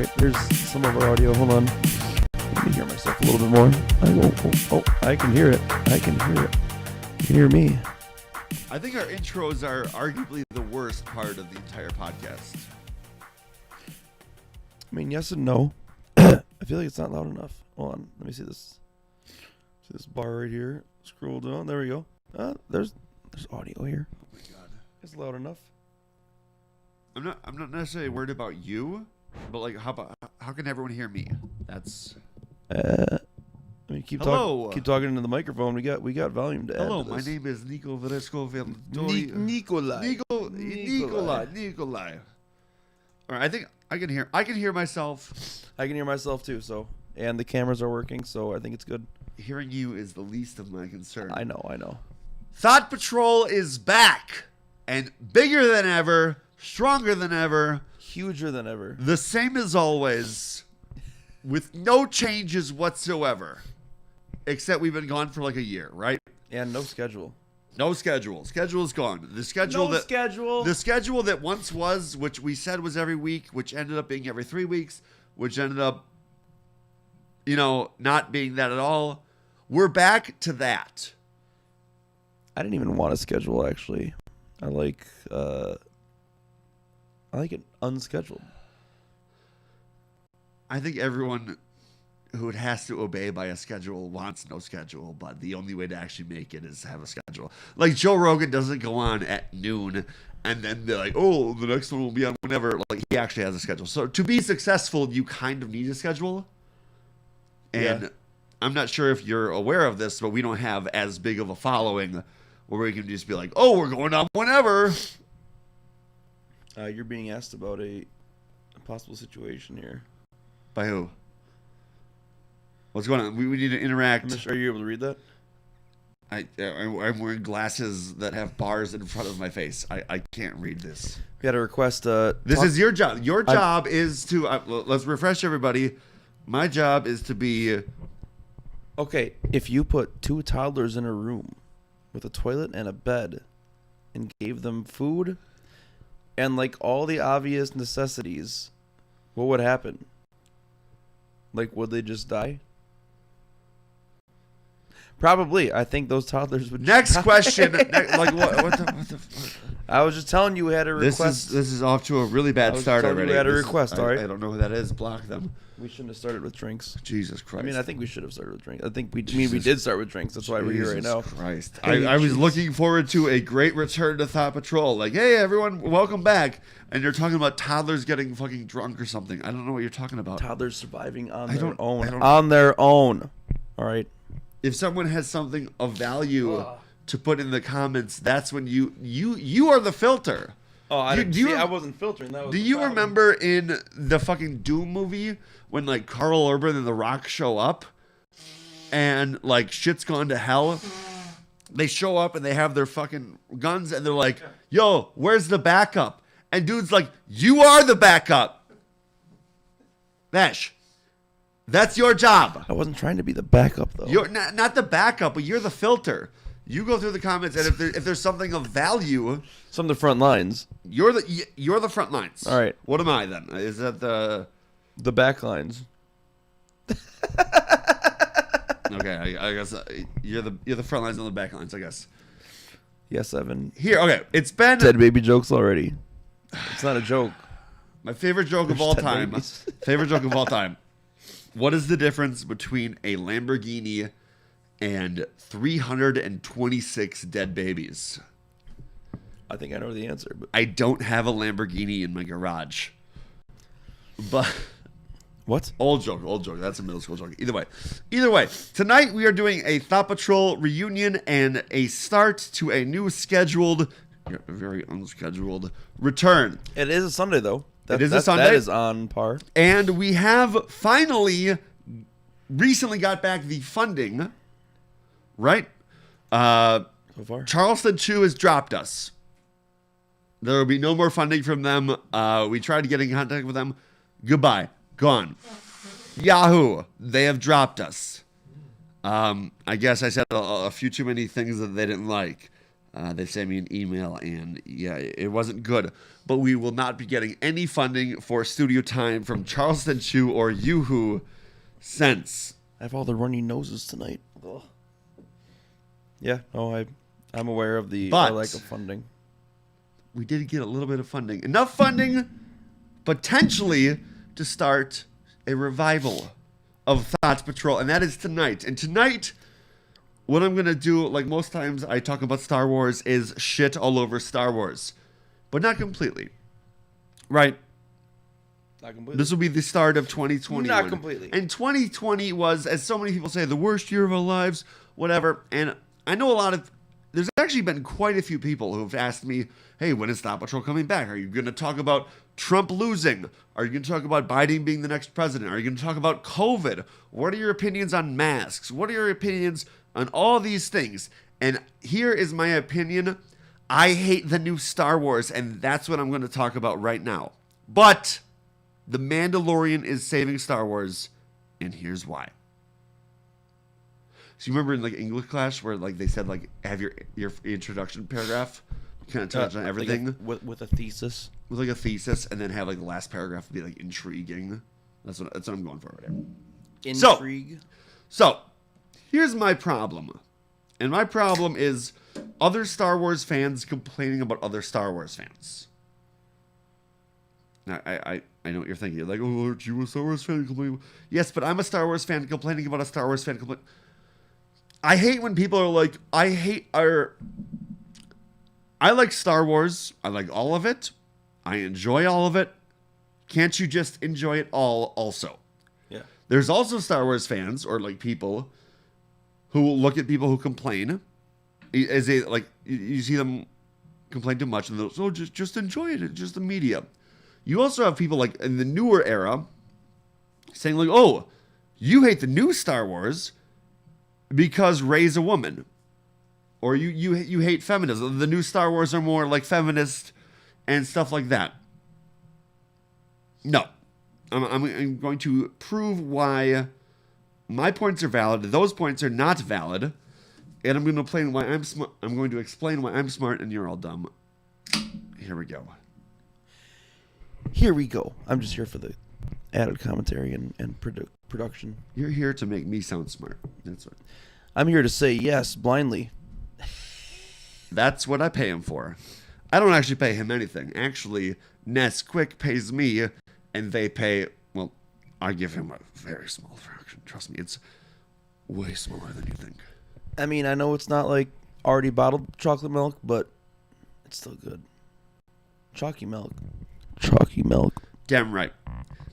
right, here's some of our audio. Hold on. Let me hear myself a little bit more. I can hear it. I can hear it. You can hear me. I think our intros are arguably the worst part of the entire podcast. I mean, yes and no. I feel like it's not loud enough. Hold on. Let me see this. See this bar right here. Scroll down. There we go. There's audio here. Oh my god. It's loud enough. I'm not necessarily worried about you, but like how can everyone hear me? That's I mean, keep Hello. talking into the microphone. We got volume to add. Hello, to my this. name is Nico Veresco Nikolai. Nikolai. All right, I think I can hear myself. I can hear myself too. So, and the cameras are working, so I think it's good. Hearing you is the least of my concern. I know. Thought Patrol is back and bigger than ever, stronger than ever, Huger than ever. the same as always, with no changes whatsoever. Except we've been gone for like a year, right? And no schedule. No schedule. Schedule is gone. The schedule The schedule that once was, which we said was every week, which ended up being every 3 weeks, which ended up, not being that at all. We're back to that. I didn't even want a schedule, actually. I like it unscheduled. I think everyone who has to obey by a schedule wants no schedule, but the only way to actually make it is to have a schedule. Like Joe Rogan doesn't go on at noon and then they're like, oh, the next one will be on whenever. Like he actually has a schedule. So to be successful, you kind of need a schedule. And I'm not sure if you're aware of this, but we don't have as big of a following where we can just be like, oh, we're going on whenever. You're being asked about a possible situation here. By who? What's going on? We need to interact. Are you able to read that? I'm wearing glasses that have bars in front of my face. I can't read this. We had a request. This is your job. Your job is to... let's refresh everybody. My job is to be... Okay, if you put 2 toddlers in a room with a toilet and a bed and gave them food and like all the obvious necessities, what would happen? Like, would they just die? Probably. I think those toddlers would. Next die. question. What the fuck? I was just telling you we had a request. This is off to a really bad start already. We had a request, all right? I don't know who that is. Block them. We shouldn't have started with drinks. Jesus Christ. I mean, I think we should have started with drinks. I think we did start with drinks. That's why we're here right now. Jesus Christ. I was looking forward to a great return to Thought Patrol. Like, hey, everyone, welcome back. And you're talking about toddlers getting fucking drunk or something. I don't know what you're talking about. Toddlers surviving on their own. On their own. All right. If someone has something of value to put in the comments, that's when you are the filter. Oh, I wasn't filtering. That was do you remember in the fucking Doom movie when like Carl Urban and The Rock show up and like shit's gone to hell? They show up and they have their fucking guns and they're like, yo, where's the backup? And dude's like, you are the backup. Nash, that's your job. I wasn't trying to be the backup, though. You're not the backup, but you're the filter. You go through the comments, and if there's something of value, some of the front lines. You're the front lines. All right. What am I then? Is that the back lines? Okay, I guess you're the front lines and the back lines. I guess. Yes, Evan. Here, okay. It's been dead baby jokes already. It's not a joke. My favorite joke of all time. Favorite joke of all time. What is the difference between a Lamborghini and 326 dead babies? I think I know the answer, but I don't have a Lamborghini in my garage. But what? Old joke. That's a middle school joke. Either way, tonight we are doing a Thought Patrol reunion and a start to a new scheduled, very unscheduled return. It is a Sunday though. It is a Sunday. That is on par. And we have finally recently got back the funding, right? So far. Charleston Chew has dropped us. There will be no more funding from them. We tried to get in contact with them. Goodbye. Gone. Yahoo. They have dropped us. I guess I said a few too many things that they didn't like. They sent me an email, and yeah, it wasn't good. But we will not be getting any funding for studio time from Charleston Chew or Yoo-Hoo since. I have all the runny noses tonight. Ugh. Yeah, no, I'm aware of the But- lack of funding. We did get a little bit of funding. Enough funding, potentially, to start a revival of Thoughts Patrol, and that is tonight. And tonight, what I'm going to do, like most times I talk about Star Wars, is shit all over Star Wars. But not completely. Right? Not completely. This will be the start of 2021. Not completely. And 2020 was, as so many people say, the worst year of our lives, whatever. And I know there's actually been quite a few people who have asked me, hey, when is Thought Patrol coming back? Are you going to talk about Trump losing? Are you going to talk about Biden being the next president? Are you going to talk about COVID? What are your opinions on masks? What are your opinions on all these things? And here is my opinion. I hate the new Star Wars, and that's what I'm going to talk about right now. But The Mandalorian is saving Star Wars, and here's why. So you remember in like English class where like they said like have your introduction paragraph kind of touch on everything with a thesis. with like a thesis, and then have like the last paragraph be like intriguing. That's what I'm going for right here. Intrigue. So here's my problem, and my problem is other Star Wars fans complaining about other Star Wars fans. Now, I know what you're thinking. You're like, oh, aren't you a Star Wars fan complaining? Yes, but I'm a Star Wars fan complaining about a Star Wars fan complaining. I hate when people are like, I like Star Wars. I like all of it. I enjoy all of it. Can't you just enjoy it all also? Yeah. There's also Star Wars fans or like people who will look at people who complain as they like you see them complain too much and they'll so just enjoy it. It's just the media. You also have people like in the newer era saying like, oh, you hate the new Star Wars because Rey's a woman, or you hate feminism. The new Star Wars are more like feminist and stuff like that. No, I'm going to prove why my points are valid. Those points are not valid, and I'm going to explain why I'm smart. I'm going to explain why I'm smart and you're all dumb. Here we go. Here we go. I'm just here for the added commentary and production. You're here to make me sound smart. That's what. I'm here to say yes blindly. That's what I pay him for. I don't actually pay him anything. Actually, Nesquik pays me, and they pay. Well, I give him a very small fraction. Trust me, it's way smaller than you think. I mean, I know it's not like already bottled chocolate milk, but it's still good. Chalky milk. Chalky milk. Damn right.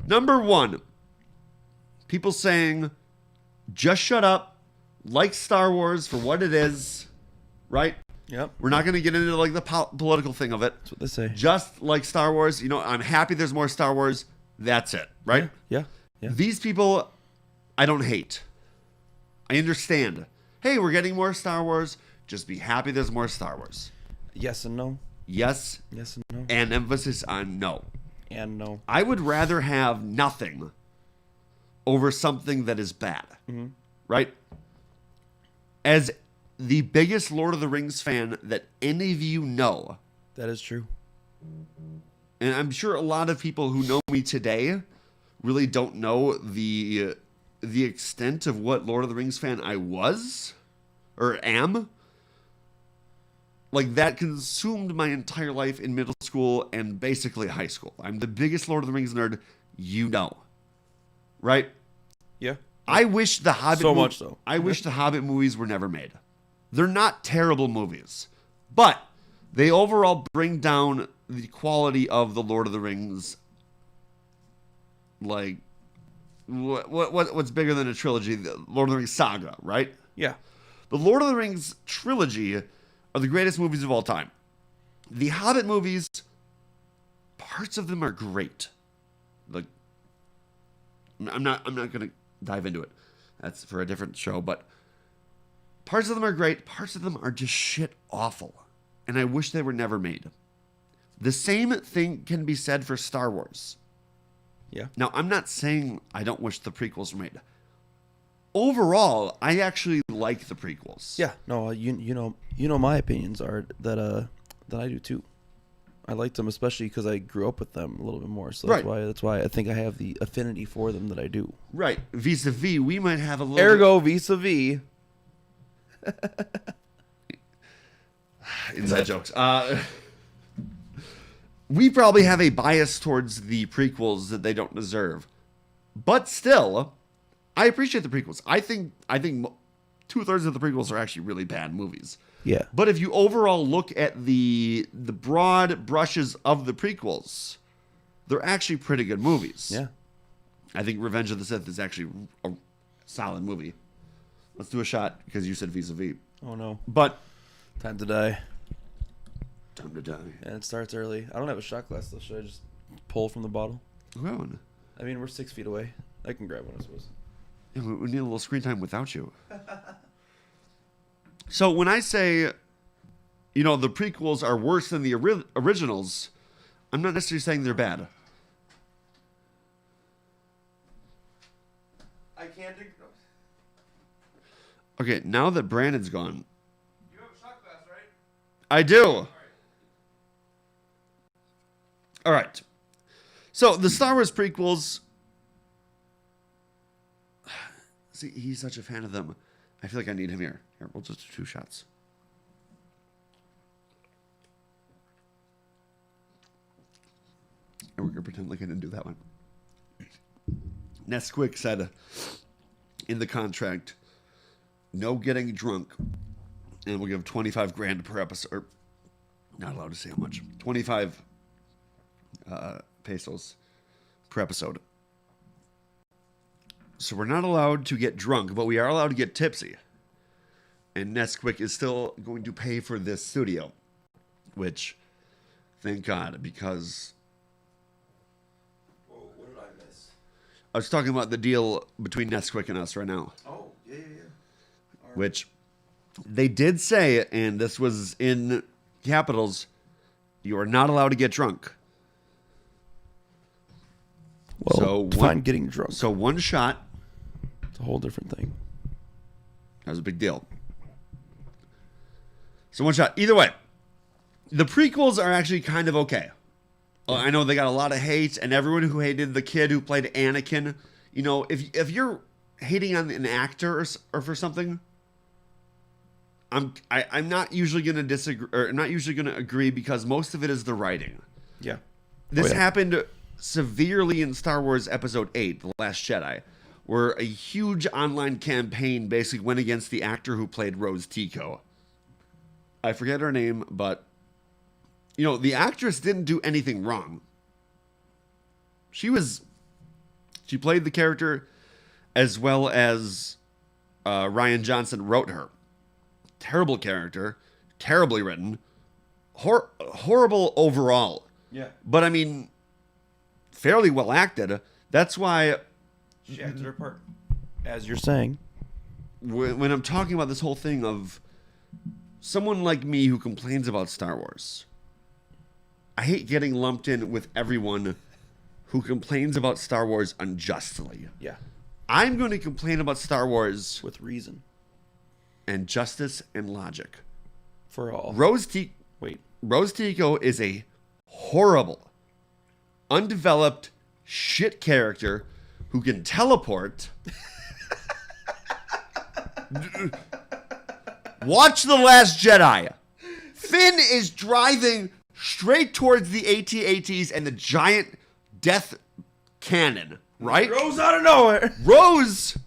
Number one, people saying, just shut up, like Star Wars for what it is, right? Yep. We're not going to get into like the political thing of it. That's what they say. Just like Star Wars, I'm happy there's more Star Wars. That's it, right? Yeah. These people, I don't hate. I understand. Hey, we're getting more Star Wars. Just be happy there's more Star Wars. Yes and no. Yes, Yes and no. and emphasis on no. And no. I would rather have nothing over something that is bad, right? As the biggest Lord of the Rings fan that any of you know, That is true. and I'm sure a lot of people who know me today really don't know the extent of what Lord of the Rings fan I was or am. Like, that consumed my entire life in middle school and basically high school. I'm the biggest Lord of the Rings nerd you know. Right? Yeah. I wish the Hobbit So much so. I wish the Hobbit movies were never made. They're not terrible movies, but they overall bring down the quality of the Lord of the Rings. Like, what's bigger than a trilogy? The Lord of the Rings saga, right? Yeah. The Lord of the Rings trilogy are the greatest movies of all time. The Hobbit movies, parts of them are great. Like, I'm not going to dive into it. That's for a different show, but parts of them are great. Parts of them are just shit awful. And I wish they were never made. The same thing can be said for Star Wars. Yeah. Now, I'm not saying I don't wish the prequels were made. overall, I actually like the prequels. Yeah, no, you know my opinions are that I do too. I liked them especially because I grew up with them a little bit more. So that's why I think I have the affinity for them that I do. Right. Vis-a-vis, we might have a little Ergo vis-a-vis. inside jokes. We probably have a bias towards the prequels that they don't deserve. But still, I appreciate the prequels. I think 2/3 of the prequels are actually really bad movies. Yeah. But if you overall look at the broad brushes of the prequels, they're actually pretty good movies. Yeah. I think Revenge of the Sith is actually a solid movie. Let's do a shot because you said vis-a-vis. Oh no. But Time to die. time to die. And it starts early. I don't have a shot glass though. Should I just pull from the bottle? Well, I mean, we're 6 feet away. I can grab one, I suppose. yeah, we need a little screen time without you. So when I say, the prequels are worse than the originals, I'm not necessarily saying they're bad. I can't drink. Okay, now that Brandon's gone, You have a shot glass, right? I do. All right. So the Star Wars prequels. See, he's such a fan of them. I feel like I need him here. Here, we'll just do 2 shots. And we're gonna pretend like I didn't do that one. Nesquik said in the contract, no getting drunk, and we'll give 25 grand per episode. Or, not allowed to say how much. 25 pesos per episode. So we're not allowed to get drunk, but we are allowed to get tipsy. And Nesquik is still going to pay for this studio, which, thank God, because Whoa, what did I miss? I was talking about the deal between Nesquik and us right now, Oh, yeah. which they did say, and this was in capitals, you are not allowed to get drunk. Well, So define getting drunk. So one shot, It's a whole different thing. that was a big deal. So one shot. Either way, the prequels are actually kind of okay. I know they got a lot of hate, and everyone who hated the kid who played Anakin, if you're hating on an actor or for something, I'm not usually going to disagree, or I'm not usually going to agree because most of it is the writing. Yeah. This yeah. happened severely in Star Wars Episode 8, The Last Jedi, where a huge online campaign basically went against the actor who played Rose Tico. I forget her name, but, the actress didn't do anything wrong. She played the character as well as Rian Johnson wrote her. Terrible character, terribly written, horrible overall. Yeah. But, fairly well acted. That's why She acted her part. As you're saying. when I'm talking about this whole thing of someone like me who complains about Star Wars, I hate getting lumped in with everyone who complains about Star Wars unjustly. Yeah. I'm going to complain about Star Wars With reason. and justice and logic. For all. Rose Tico is a horrible, undeveloped shit character who can teleport. Watch The Last Jedi. Finn is driving straight towards the AT-ATs and the giant death cannon, right? Rose out of nowhere. Rose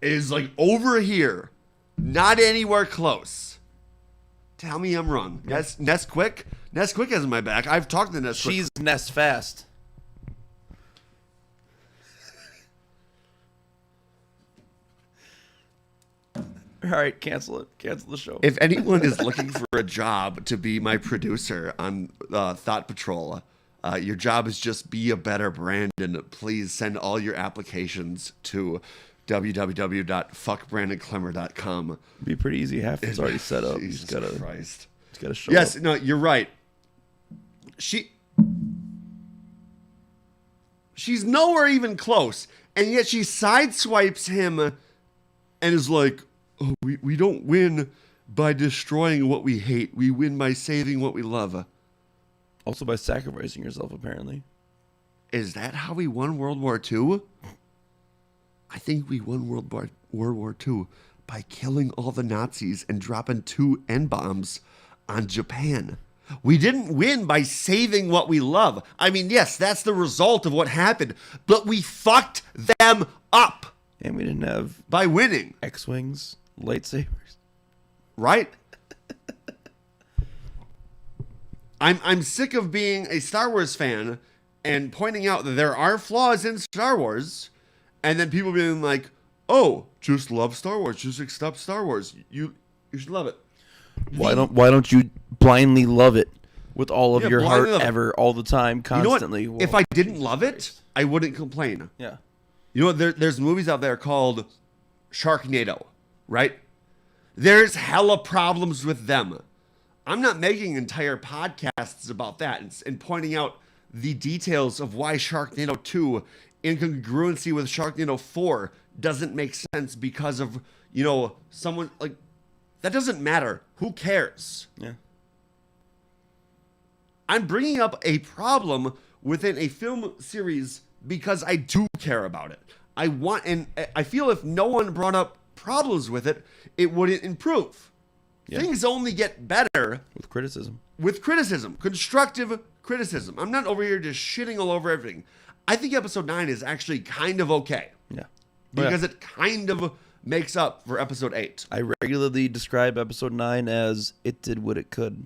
is like over here, not anywhere close. Tell me I'm wrong. Nesquik has my back. I've talked to Nesquik. She's Nest fast. All right, cancel it. Cancel the show. If anyone is looking for a job to be my producer on Thought Patrol, your job is just be a better Brandon. Please send all your applications to www.fuckbrandonclemmer.com. It'd be pretty easy. Half it's already set up. Jesus Christ. Just gotta show Yes, up. no, you're right. She's nowhere even close, and yet she sideswipes him and is like, oh, we don't win by destroying what we hate. We win by saving what we love. Also by sacrificing yourself, apparently. Is that how we won World War II? I think we won World War II by killing all the Nazis and dropping 2 N-bombs on Japan. We didn't win by saving what we love. I mean, yes, that's the result of what happened, but we fucked them up And we didn't have by winning, X-Wings, lightsabers. right? I'm sick of being a Star Wars fan and pointing out that there are flaws in Star Wars, and then people being like, "Oh, just love Star Wars. Just accept Star Wars. You should love it." Why don't you blindly love it with all of Yeah, your blindly heart love it. ever, all the time, constantly? You know what? If I didn't love it, I wouldn't complain. Yeah. You know what? There's movies out there called Sharknado, right? There's hella problems with them. I'm not making entire podcasts about that and pointing out the details of why Sharknado 2, in congruency with Sharknado 4, doesn't make sense because of, someone like that doesn't matter. Who cares? Yeah. I'm bringing up a problem within a film series because I do care about it. And I feel if no one brought up problems with it, it wouldn't improve. Yeah. Things only get better With criticism. with criticism, constructive criticism. I'm not over here just shitting all over everything. I think episode 9 is actually kind of okay Yeah. because it kind of makes up for episode 8. I regularly describe episode 9 as it did what it could.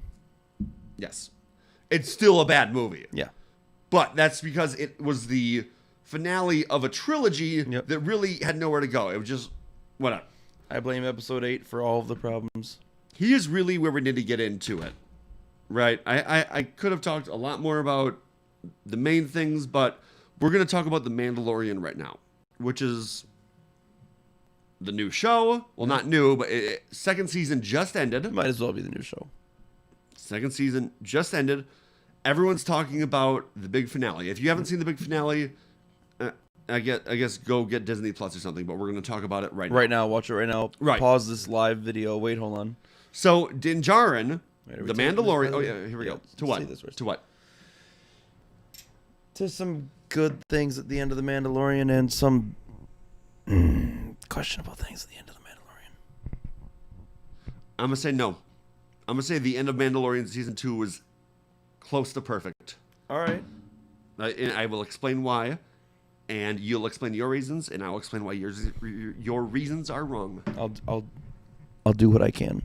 Yes. It's still a bad movie. Yeah. But that's because it was the finale of a trilogy Yep. that really had nowhere to go. It was just, whatever. I blame episode 8 for all of the problems. Here's really where we need to get into it, right? I could have talked a lot more about the main things, but we're going to talk about The Mandalorian right now, which is the new show. Well, not new, but second season just ended. It might as well be the new show. Second season just ended. Everyone's talking about the big finale. If you haven't seen the big finale, I guess go get Disney Plus or something, but we're going to talk about it right now. Right now, watch it right now. Right. Pause this live video. Wait, hold on. So, Din Djarin, Wait, are we the taking this, Mandalorian... by the Oh, way? yeah, here we Yeah, go. let's To see what? this first. To what? To some good things at the end of The Mandalorian and some questionable things at the end of The Mandalorian. I'm going to say no. I'm going to say the end of Mandalorian Season 2 was close to perfect. All right. And I will explain why, and you'll explain your reasons, and I'll explain why your reasons are wrong. I'll do what I can.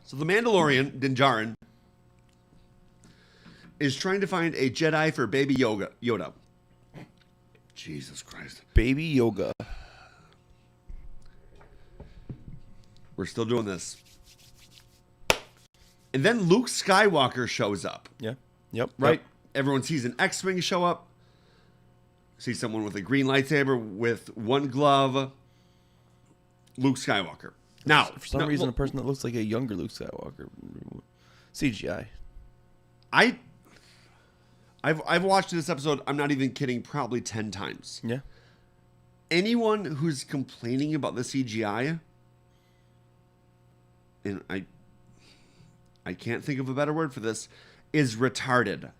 So the Mandalorian, Din Djarin, is trying to find a Jedi for Baby Yoda. Jesus Christ. Baby Yoga. We're still doing this. And then Luke Skywalker shows up, Yeah. Yep. right? Yep. Everyone sees an X-Wing show up. See someone with a green lightsaber with one glove. Luke Skywalker. Now, For some reason, a person that looks like a younger Luke Skywalker. CGI. I've watched this episode, I'm not even kidding, probably 10 times. Yeah. Anyone who's complaining about the CGI, and I can't think of a better word for this, is retarded.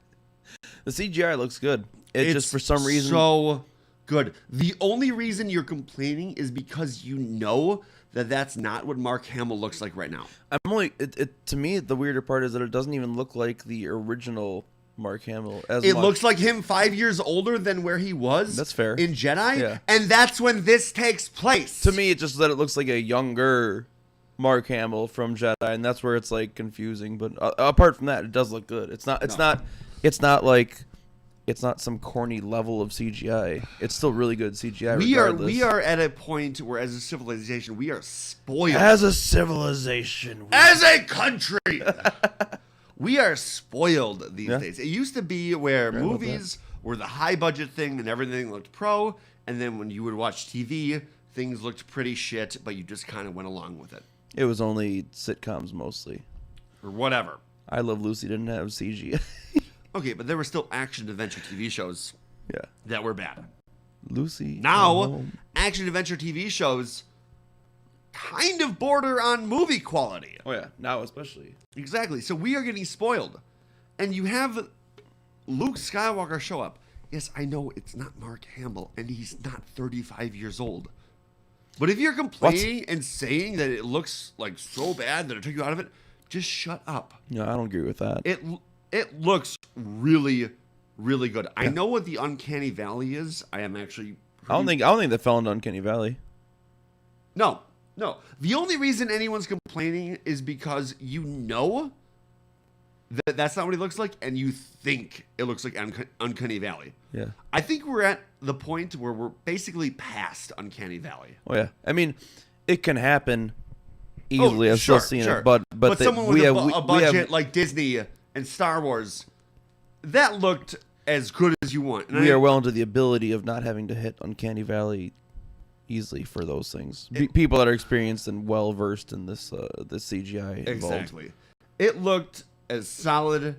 The CGI looks good. It's just for some reason. so good. The only reason you're complaining is because you know that that's not what Mark Hamill looks like right now. I'm only. To me, the weirder part is that it doesn't even look like the original Mark Hamill. It looks like him 5 years older than where he was. That's fair. In Jedi, Yeah. and that's when this takes place. To me, it's just that it looks like a younger Mark Hamill from Jedi, and that's where it's like confusing. But apart from that, it does look good. It's not. It's No. not. It's not like. It's not some corny level of CGI. It's still really good CGI. we regardless. are at a point where, as a civilization, we are spoiled. As a civilization. As a country, we are spoiled these Yeah. days. It used to be where Right about movies were the high budget thing and everything looked pro, and then when you would watch TV, things looked pretty shit, but you just kind of went along with it It was only sitcoms mostly. or whatever. I Love Lucy didn't have CGI. Okay, but there were still action adventure TV shows Yeah. that were bad. Lucy. Now, action adventure TV shows kind of border on movie quality. Oh yeah, now especially. Exactly. So we are getting spoiled. And you have Luke Skywalker show up. Yes, I know it's not Mark Hamill, and he's not 35 years old. But if you're complaining and saying that it looks like so bad that it took you out of it, just shut up. No, I don't agree with that. It looks really, really good. I know what the Uncanny Valley is. I am actually. I don't think that fell into Uncanny Valley. No. The only reason anyone's complaining is because you know that that's not what he looks like, and you think it looks like Uncanny Valley. Yeah. I think we're at the point where we're basically past Uncanny Valley. Oh yeah. I mean, it can happen easily. I've still seen it, but someone with a budget like Disney and Star Wars, that looked as good as you want. And we are well into the ability of not having to hit Uncanny Valley easily for those things. People that are experienced and well versed in this CGI involved. Exactly. It looked as solid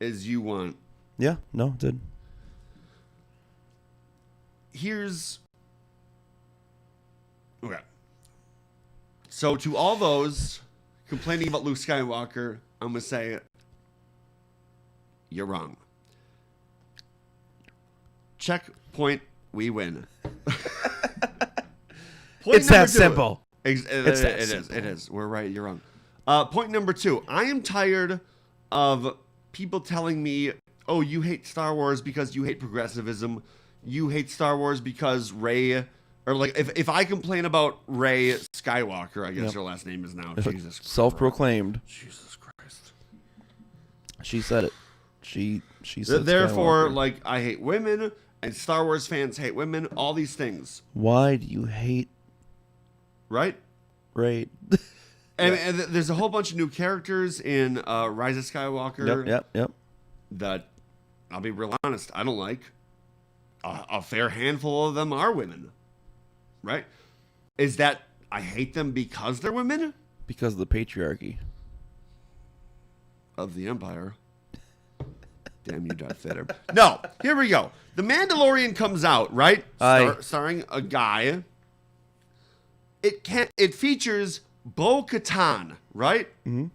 as you want. Yeah, no, it did. Okay. So to all those complaining about Luke Skywalker, I'm gonna say you're wrong. Checkpoint, we win. It's that simple. It is. We're right. You're wrong. Point number 2. I am tired of people telling me, oh, you hate Star Wars because you hate progressivism. You hate Star Wars because Rey, or like if I complain about Rey Skywalker, I guess her last name is now. Jesus Christ. Self-proclaimed. Jesus Christ. She said it. She said Therefore, Skywalker. like, I hate women, and Star Wars fans hate women, all these things. Why do you hate Right? Rey? And there's a whole bunch of new characters in Rise of Skywalker Yep. that, I'll be real honest, I don't like. A fair handful of them are women. Right? Is that I hate them because they're women? Because of the patriarchy. Of the Empire. Damn you, Darth Vader. No, here we go. The Mandalorian comes out, right? Starring a guy. It features Bo-Katan, right? Mm-hmm.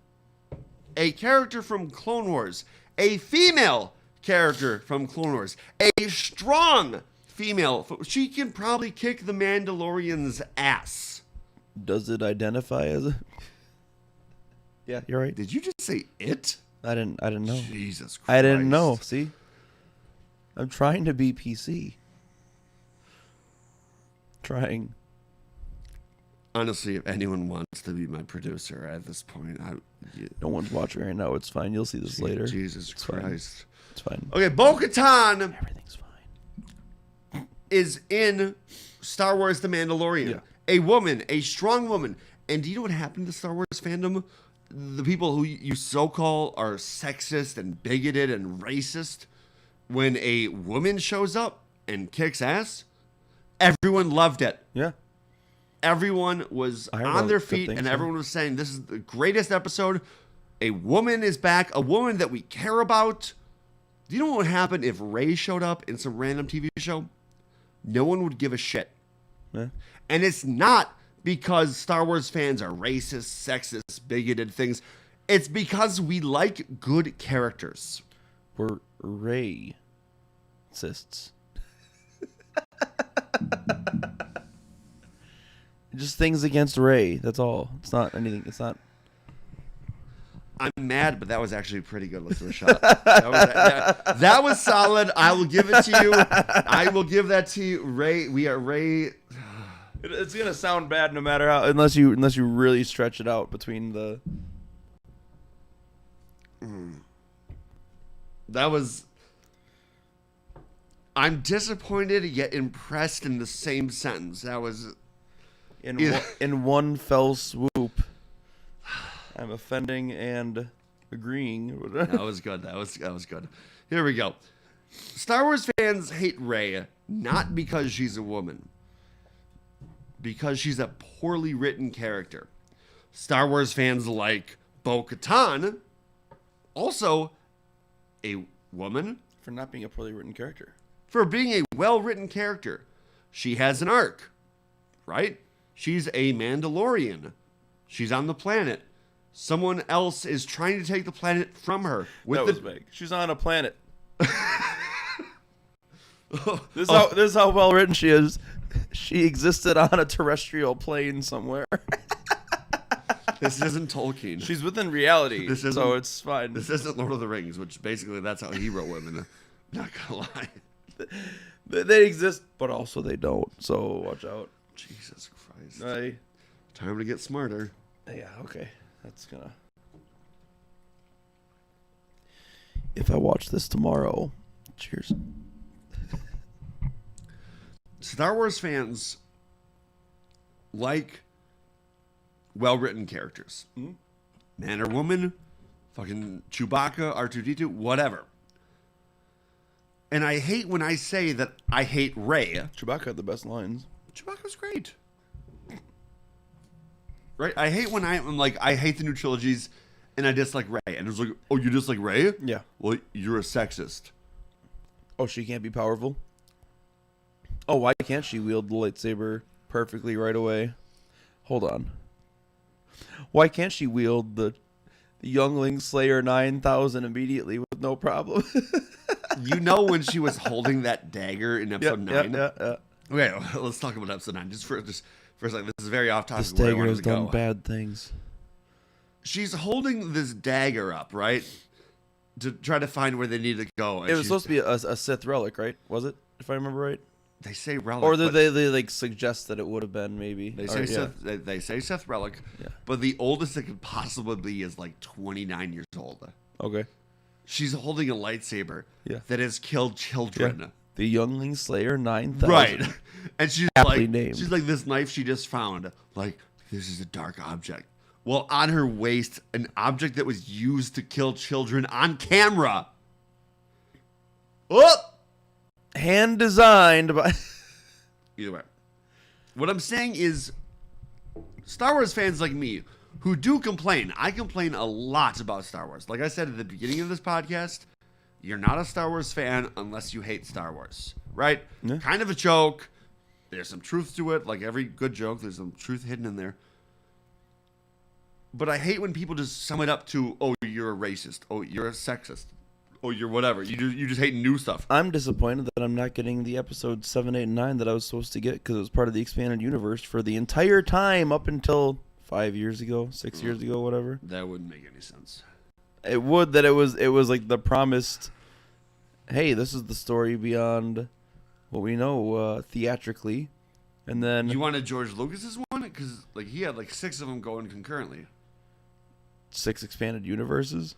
A character from Clone Wars. A female character from Clone Wars. A strong female. She can probably kick the Mandalorian's ass. Does it identify as a... Yeah, you're right. Did you just say it? I didn't know. Jesus Christ. I didn't know. See? I'm trying to be PC. Trying. Honestly, if anyone wants to be my producer at this point, No one's watching right now. It's fine. You'll see this later. Jesus Christ. It's fine. Okay, Bo-Katan Everything's fine. is in Star Wars The Mandalorian. Yeah. A woman, a strong woman. And do you know what happened to Star Wars fandom? The people who you so-call are sexist and bigoted and racist, when a woman shows up and kicks ass, everyone loved it. Yeah. Everyone was on their feet, and everyone was saying, this is the greatest episode. A woman is back, a woman that we care about. Do you know what would happen if Rey showed up in some random TV show? No one would give a shit. Yeah. And it's not because Star Wars fans are racist, sexist, bigoted things. It's because we like good characters. We're racists. Just things against Rey. That's all. It's not anything. It's not. I'm mad, but that was actually pretty good. Let's do a shot. That was solid. I will give it to you. I will give that to you, Rey. We are Rey. It's gonna sound bad no matter how, unless you really stretch it out between the. That was. I'm disappointed yet impressed in the same sentence. That was. In one fell swoop, I'm offending and agreeing. That was good. That was good. Here we go. Star Wars fans hate Rey not because she's a woman, because she's a poorly written character. Star Wars fans like Bo-Katan, also a woman, For not being a poorly written character. for being a well-written character. She has an arc, right? She's a Mandalorian. She's on the planet. Someone else is trying to take the planet from her. That was big. She's on a planet. This is how well written she is. She existed on a terrestrial plane somewhere. This isn't Tolkien. She's within reality, so it's fine. This isn't Lord of the Rings, which basically that's how he wrote women. Not gonna lie. They exist, but also they don't. So watch out. Jesus Christ. Time to get smarter. Yeah, okay. That's gonna... If I watch this tomorrow... Cheers. Star Wars fans like well-written characters. Mm-hmm. Man or woman, fucking Chewbacca, R2-D2, whatever. And I hate when I say that I hate Rey. Chewbacca had the best lines. Chewbacca's great. Right? I hate when I'm like, I hate the new trilogies and I dislike Rey. And it's like, oh, you dislike Rey? Yeah. Well, you're a sexist. Oh, she can't be powerful? Oh, why can't she wield the lightsaber perfectly right away? Hold on. Why can't she wield the Youngling Slayer 9000 immediately with no problem? You know when she was holding that dagger in episode 9? Yeah. Okay, let's talk about episode 9. Just for a second. This is very off topic. This dagger has done bad things. She's holding this dagger up, right? To try to find where they need to go. And it was supposed to be a Sith relic, right? Was it? If I remember right. They say relic. Or they like suggest that it would have been maybe. They say Sith. They say Sith relic. Yeah. But the oldest it could possibly be is like 29 years old. Okay. She's holding a lightsaber. Yeah. That has killed children. Yeah. The Youngling Slayer 9000. Right. And she's Aptly like, named. she's like, this knife she just found. Like, this is a dark object. Well, on her waist, an object that was used to kill children on camera. Oh! Hand designed by... Either way. What I'm saying is, Star Wars fans like me, who do complain, I complain a lot about Star Wars. Like I said at the beginning of this podcast, you're not a Star Wars fan unless you hate Star Wars, right? Yeah. Kind of a joke. There's some truth to it. Like every good joke, there's some truth hidden in there. But I hate when people just sum it up to, oh, you're a racist. Oh, you're a sexist. Oh, you're whatever. You just hate new stuff. I'm disappointed that I'm not getting the episode 7, 8, and 9 that I was supposed to get because it was part of the expanded universe for the entire time up until 5 years ago, 6 years ago, whatever. That wouldn't make any sense. It would that it was like the promised, hey, this is the story beyond what we know theatrically. And then You wanted George Lucas's one? Because like he had like 6 of them going concurrently. 6 expanded universes.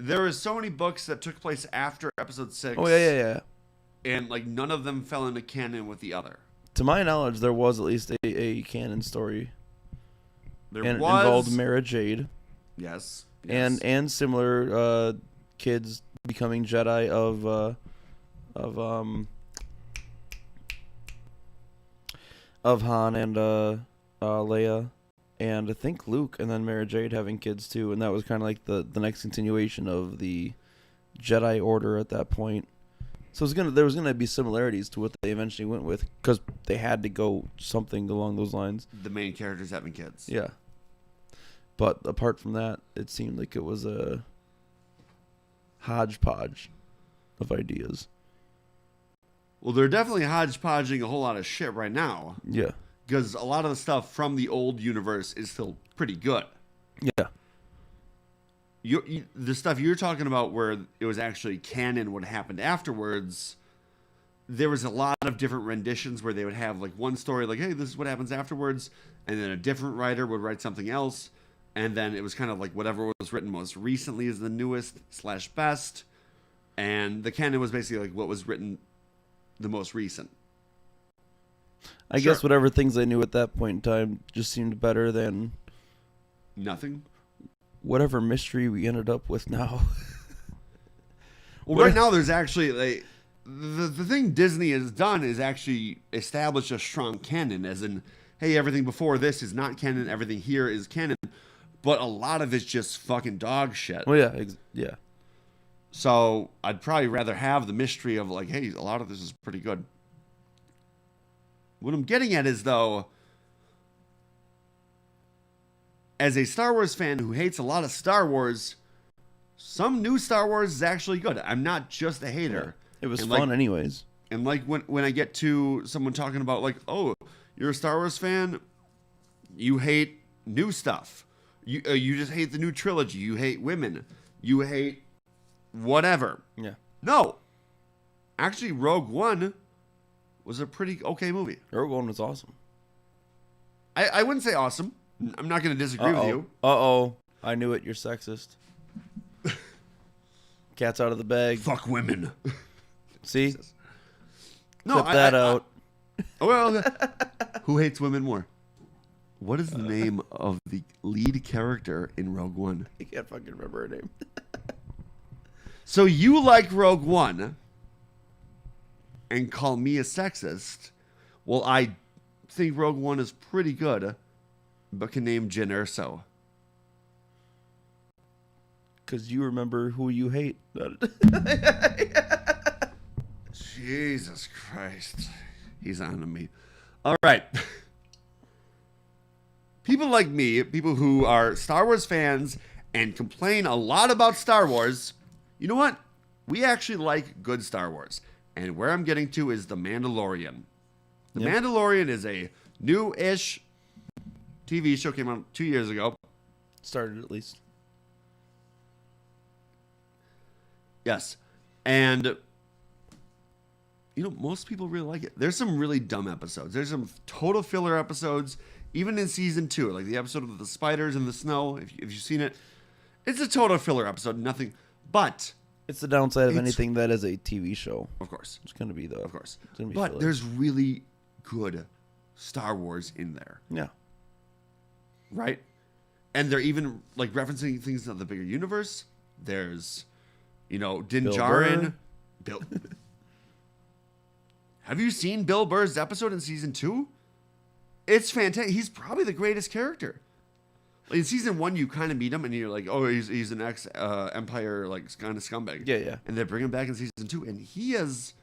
There were so many books that took place after episode 6. Oh, yeah. And like none of them fell into canon with the other. To my knowledge, there was at least a canon story. There And it was involved Mara Jade. Yes. And similar kids becoming Jedi of Han and Leia, and I think Luke, and then Mara Jade having kids too, and that was kind of like the next continuation of the Jedi Order at that point. So there was gonna be similarities to what they eventually went with because they had to go something along those lines. The main characters having kids. Yeah. But apart from that, it seemed like it was a hodgepodge of ideas. Well, they're definitely hodgepodging a whole lot of shit right now. Yeah. Because a lot of the stuff from the old universe is still pretty good. Yeah. The stuff you're talking about where it was actually canon what happened afterwards, there was a lot of different renditions where they would have like one story like, hey, this is what happens afterwards, and then a different writer would write something else, and then it was kind of like whatever was written most recently is the newest/best, and the canon was basically like what was written the most recent. I guess whatever things I knew at that point in time just seemed better than nothing. Whatever mystery we ended up with now. Well, right now there's actually like the thing Disney has done is actually establish a strong canon, as in, hey, everything before this is not canon, everything here is canon, but a lot of it's just fucking dog shit. Well, yeah, yeah. So I'd probably rather have the mystery of like, hey, a lot of this is pretty good. What I'm getting at is, though, as a Star Wars fan who hates a lot of Star Wars, some new Star Wars is actually good. I'm not just a hater. It was And, fun like, anyways. And like when I get to someone talking about like, oh, you're a Star Wars fan, you hate new stuff. You just hate the new trilogy. You hate women. You hate whatever. Yeah. No. Actually, Rogue One was a pretty okay movie. Rogue One was awesome. I wouldn't say awesome. I'm not going to disagree with you. Uh-oh. I knew it. You're sexist. Cat's out of the bag. Fuck women. See? No, Clip that out. Well, who hates women more? What is the name of the lead character in Rogue One? I can't fucking remember her name. So you like Rogue One and call me a sexist? Well, I think Rogue One is pretty good, but can name Jyn Erso. Because you remember who you hate. Jesus Christ. He's on to me. All right. People like me, people who are Star Wars fans and complain a lot about Star Wars, you know what? We actually like good Star Wars. And where I'm getting to is The Mandalorian. The Yep. Mandalorian is a new-ish TV show, came out 2 years ago. Started at least. Yes. And, you know, most people really like it. There's some really dumb episodes. There's some total filler episodes, even in season 2, like the episode with the spiders in the snow. If you've seen it, it's a total filler episode. Nothing, but It's the downside of It's- anything that is a TV show. of course, It's going to be the. of course. It's gonna be But filler. there's really good Star Wars in there, Yeah. right? And they're even like referencing things of the bigger universe. There's, Din Bill Djarin. Burr. Bill. Have you seen Bill Burr's episode in season 2? It's fantastic. He's probably the greatest character. Like, in season 1, you kind of meet him, and you're like, oh, he's an ex-Empire like kind of scumbag. Yeah, yeah. And they bring him back in season 2, and he is.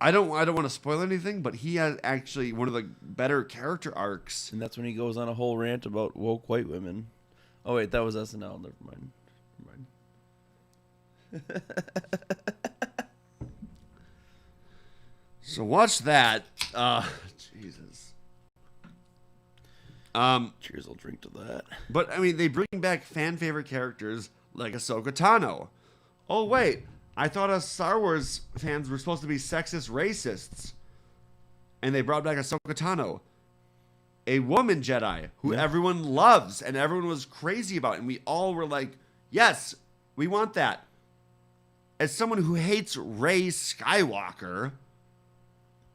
I don't want to spoil anything, but he has actually one of the better character arcs. And that's when he goes on a whole rant about woke white women. Oh, wait, that was SNL. Never mind. So watch that. Jesus. Cheers, I'll drink to that. But, I mean, they bring back fan favorite characters like Ahsoka Tano. Oh, wait. I thought us Star Wars fans were supposed to be sexist racists. And they brought back Ahsoka Tano, a woman Jedi who Yeah. everyone loves and everyone was crazy about. And we all were like, yes, we want that. As someone who hates Rey Skywalker,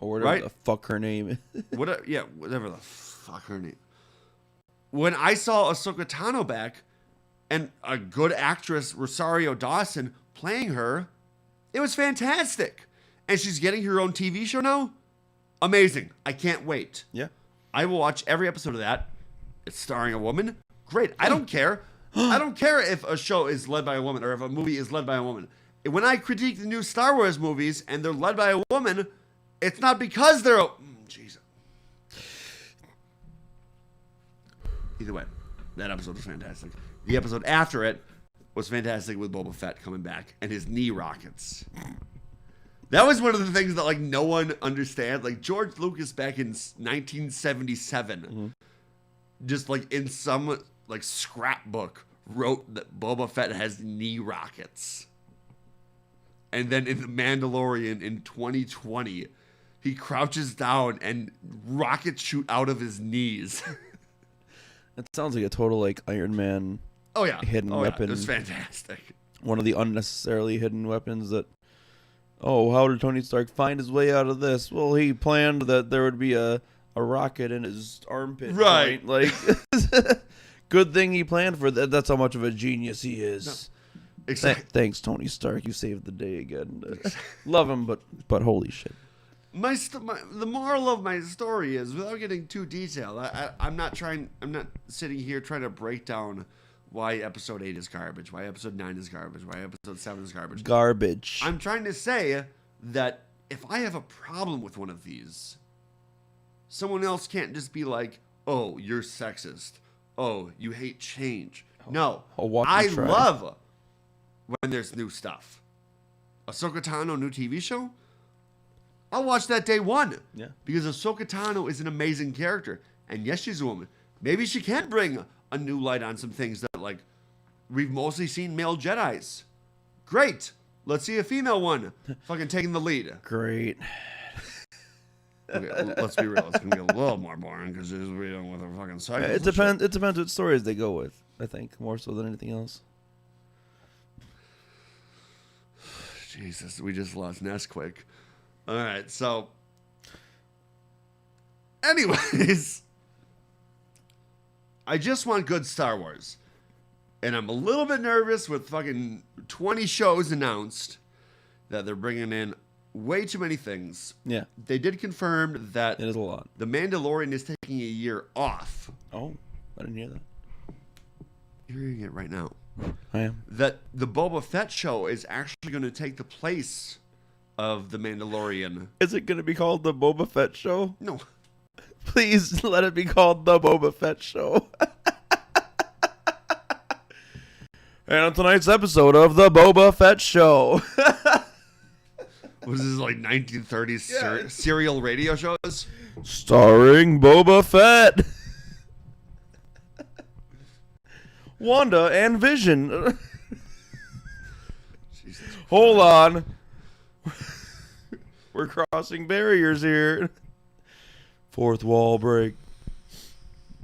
Or whatever Right. the fuck her name is. whatever the fuck her name. When I saw Ahsoka Tano back and a good actress, Rosario Dawson, playing her, it was fantastic. And she's getting her own TV show now. Amazing. I can't wait. Yeah. I will watch every episode of that. It's starring a woman. Great. I don't care. I don't care if a show is led by a woman or if a movie is led by a woman. When I critique the new Star Wars movies and they're led by a woman, it's not because they're Jesus. Either way, that episode was fantastic. The episode after it was fantastic with Boba Fett coming back and his knee rockets. That was one of the things that like no one understands. Like George Lucas back in 1977, just like in some like scrapbook wrote that Boba Fett has knee rockets. And then in The Mandalorian in 2020, he crouches down and rockets shoot out of his knees. That sounds like a total like Iron Man, Oh yeah, Hidden weapon. It was fantastic. one of the unnecessarily hidden weapons that. Oh, how did Tony Stark find his way out of this? Well, he planned that there would be a rocket in his armpit. Right. Point. Like, good thing he planned for that. That's how much of a genius he is. Exactly. Thanks, Tony Stark. You saved the day again. Love him, but holy shit. The moral of my story is, without getting too detailed, I'm not sitting here trying to break down why episode 8 is garbage, why episode 9 is garbage, why episode 7 is garbage. Garbage. I'm trying to say that if I have a problem with one of these, someone else can't just be like, oh, you're sexist. Oh, you hate change. No, I'll watch I you try. love when there's new stuff. Ahsoka Tano new TV show? I'll watch that day one. Yeah. Because Ahsoka Tano is an amazing character. And yes, she's a woman. Maybe she can bring a new light on some things that, like, we've mostly seen male Jedis. Great. Let's see a female one fucking taking the lead. Great. Okay, let's be real. It's going to be a little more boring because she's reading with her fucking cycles. It depends. It depends what stories they go with. I think more so than anything else. Jesus, we just lost Nesquik. All right, so. Anyways. I just want good Star Wars. And I'm a little bit nervous with fucking 20 shows announced that they're bringing in way too many things. Yeah, They did confirm that it is a lot. The Mandalorian is taking a year off. Oh, I didn't hear that. You're hearing it right now. I am. That the Boba Fett show is actually going to take the place of The Mandalorian. Is it going to be called the Boba Fett Show? No. Please let it be called the Boba Fett Show. And on tonight's episode of the Boba Fett Show. Was this like 1930s Yeah. serial radio shows? Starring Boba Fett. Wanda and Vision. Jesus. Hold on. We're crossing barriers here. Fourth wall break.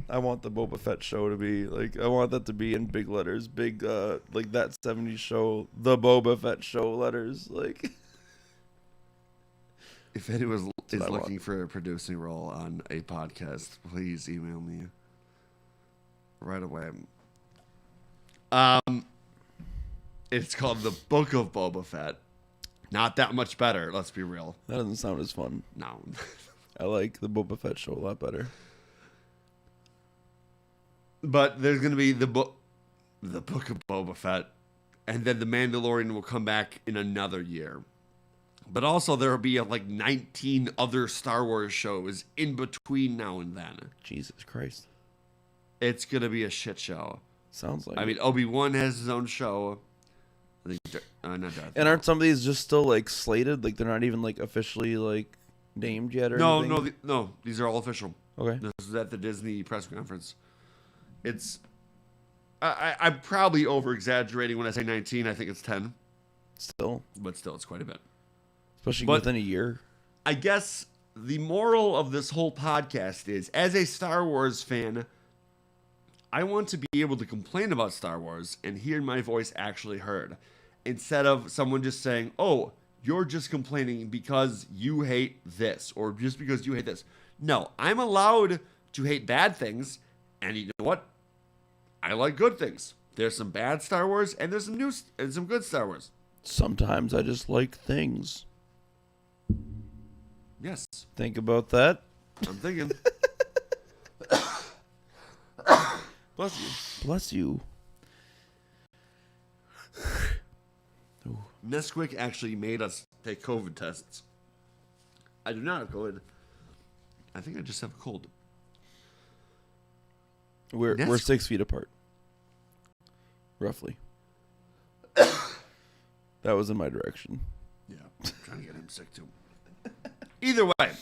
I want the Boba Fett show to be like, I want that to be in big letters, big like that 70s show, the Boba Fett show letters, like. If anyone is what I looking want. for a producing role on a podcast, please email me right away. It's called The Book of Boba Fett. Not that much better, let's be real. That doesn't sound as fun. No. I like the Boba Fett show a lot better. But there's going to be the book of Boba Fett, and then The Mandalorian will come back in another year. But also there will be like 19 other Star Wars shows in between now and then. Jesus Christ. It's going to be a shit show. Sounds like I it. mean, Obi-Wan has his own show. I think, not Darth And aren't some of these just still like slated? Like they're not even like officially like named yet or No, anything? no, these are all official. Okay. This is at the Disney press conference. It's, I'm probably over-exaggerating when I say 19. I think it's 10, Still. but still, it's quite a bit. Especially But- within a year. I guess the moral of this whole podcast is, as a Star Wars fan, I want to be able to complain about Star Wars and hear my voice actually heard, instead of someone just saying, oh, you're just complaining because you hate this, or just because you hate this. No, I'm allowed to hate bad things, and you know what? I like good things. There's some bad Star Wars, and there's some good Star Wars. Sometimes I just like things. Yes, Think about that. I'm thinking. Bless you. Bless you. Nesquik actually made us take COVID tests. I do not have COVID. I think I just have a cold. We're That's- 6 feet apart. Roughly. That was in my direction. Yeah, I'm trying to get him sick too. Either way,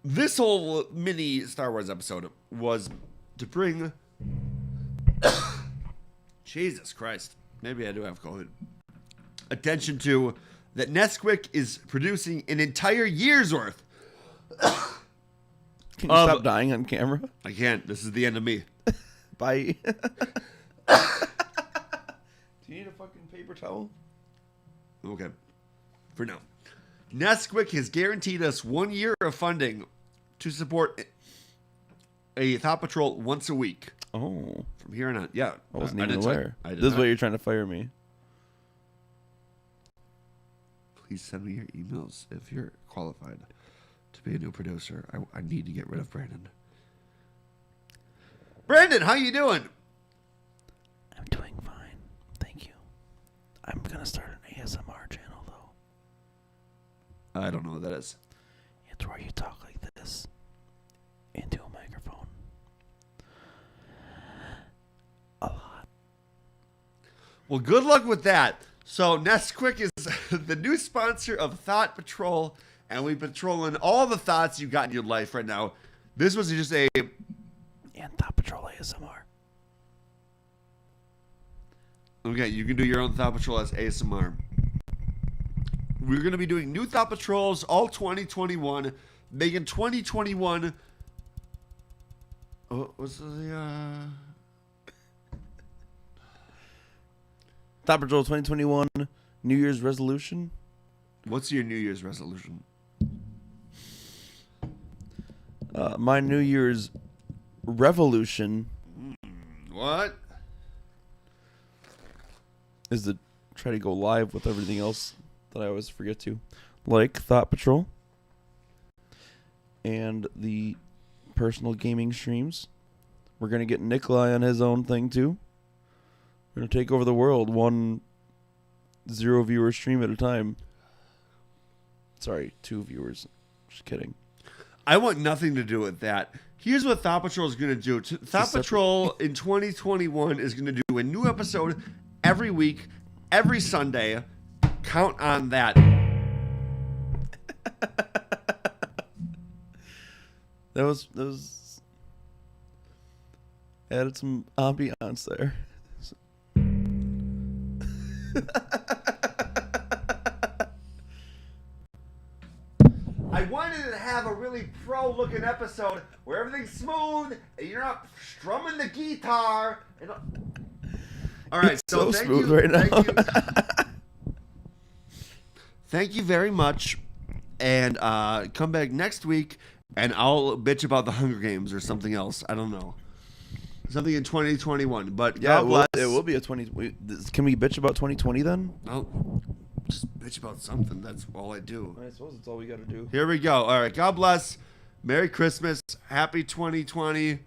this whole mini Star Wars episode was to bring. Jesus Christ. Maybe I do have COVID. Attention to that Nesquik is producing an entire year's worth. Can you stop dying on camera? I can't. This is the end of me. Bye. Do you need a fucking paper towel? Okay. For now. Nesquik has guaranteed us 1 year of funding to support a Thought Patrol once a week. Oh, From here on out. Yeah. I wasn't even didn't say- aware. I did This is not. what you're trying to fire me. Please send me your emails if you're qualified to be a new producer. I need to get rid of Brandon. Brandon, how you doing? I'm doing fine. Thank you. I'm going to start an ASMR channel, though. I don't know what that is. It's where you talk like this into a microphone. A lot. Well, good luck with that. So Nesquik is the new sponsor of Thought Patrol, and we're patrolling all the thoughts you got in your life right now. This was just a... And Thought Patrol ASMR. Okay, you can do your own Thought Patrol as ASMR. We're going to be doing new Thought Patrols all 2021, making 2021... Oh, what's the... Thought Patrol 2021 New Year's resolution. What's your New Year's resolution? My New Year's revolution What? is to try to go live with everything else that I always forget to, like Thought Patrol and the personal gaming streams. We're gonna get Nikolai on his own thing too. We're gonna take over the world, 1 0 viewer stream at a time. Sorry, 2 viewers. Just kidding. I want nothing to do with that. Here's what Thought Patrol is going to do. Thought Patrol in 2021 is going to do a new episode every week, every Sunday. Count on that. That was added some ambiance there. I wanted to have a really pro-looking episode where everything's smooth and you're not strumming the guitar. All right, so so thank smooth you, right now. Thank you. Thank you very much, and come back next week, and I'll bitch about the Hunger Games or something else. I don't know, something in 2021. But Yeah, God bless. it will be a 20. Can we bitch about 2020 then? I'll just bitch about something. That's all I do. I suppose that's all we got to do. Here we go. All right. God bless. Merry Christmas. Happy 2020.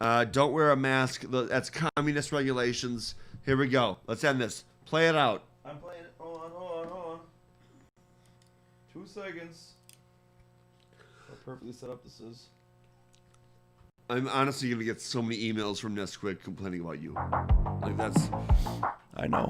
Don't wear a mask. That's communist regulations. Here we go. Let's end this. Play it out. I'm playing it. Hold on. 2 seconds. How perfectly set up this is. I'm honestly going to get so many emails from Nesquik complaining about you. Like, that's... I know.